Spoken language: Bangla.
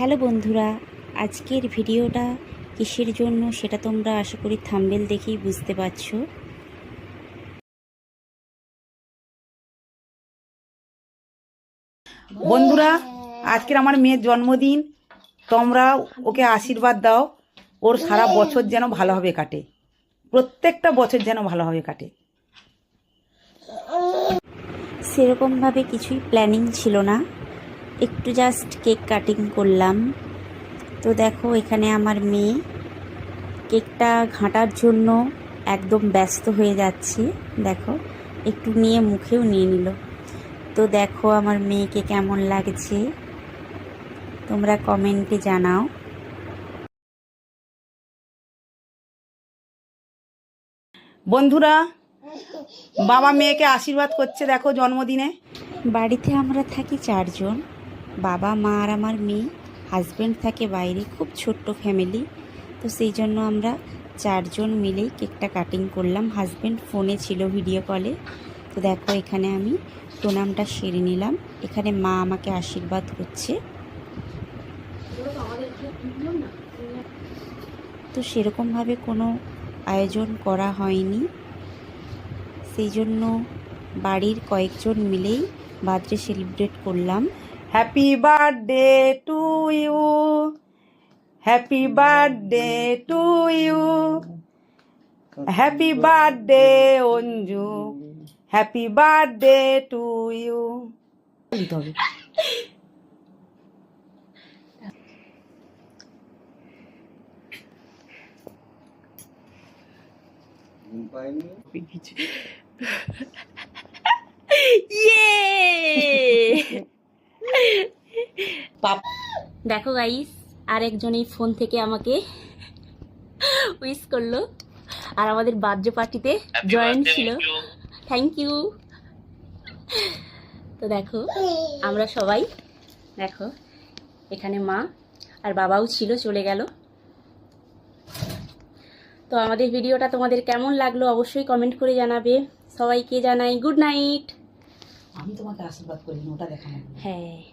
হ্যালো বন্ধুরা, আজকের ভিডিওটা কিসের জন্য সেটা তোমরা আশা করি থাম্বনেল দেখেই বুঝতে পারছো। বন্ধুরা, আজকের আমার মেয়ের জন্মদিন। তোমরা ওকে আশীর্বাদ দাও, ওর সারা বছর যেন ভালোভাবে কাটে, প্রত্যেকটা বছর যেন ভালোভাবে কাটে। সেরকমভাবে কিছুই প্ল্যানিং ছিল না, একটু জাস্ট কেক কাটিং করলাম। তো দেখো এখানে আমার মেয়ে কেকটা ঘাঁটার জন্য একদম ব্যস্ত হয়ে যাচ্ছে। দেখো একটু নিয়ে মুখেও নিয়ে নিল। তো দেখো আমার মেয়েকে কেমন লাগছে তোমরা কমেন্টে জানাও। বন্ধুরা, বাবা মেয়েকে আশীর্বাদ করছে দেখো জন্মদিনে। বাড়িতে আমরা থাকি চারজন, বাবা মা আর আমার মেয়ে। হাজব্যান্ড থাকে বাইরে, খুব ছোট্ট ফ্যামিলি। তো সেই জন্য আমরা চারজন মিলেই কেকটা কাটিং করলাম। হাজব্যান্ড ফোনে ছিল, ভিডিও কলে। তো দেখো এখানে আমি প্রণামটা সেরে নিলাম। এখানে মা আমাকে আশীর্বাদ করছে। তো সেরকমভাবে কোনো আয়োজন করা হয়নি, সেই জন্য বাড়ির কয়েকজন মিলেই বার্থডে সেলিব্রেট করলাম। Happy birthday to you, happy birthday to you, happy birthday Anju, happy birthday to you. দিতে হবে। দেখো গাইস, আরেকজন এই ফোন থেকে আমাকে উইশ করলো আর আমাদের বার্থডে পার্টিতে জয়েন্ট ছিল। Thank you. তো দেখো আমরা সবাই, দেখো এখানে মা আর বাবাও ছিল, চলে গেল। তো আমাদের ভিডিওটা তোমাদের কেমন লাগলো অবশ্যই কমেন্ট করে জানাবে। সবাইকে জানাই গুড নাইট। আমি তোমাকে আশীর্বাদ করি, ওটা দেখানো। হ্যাঁ।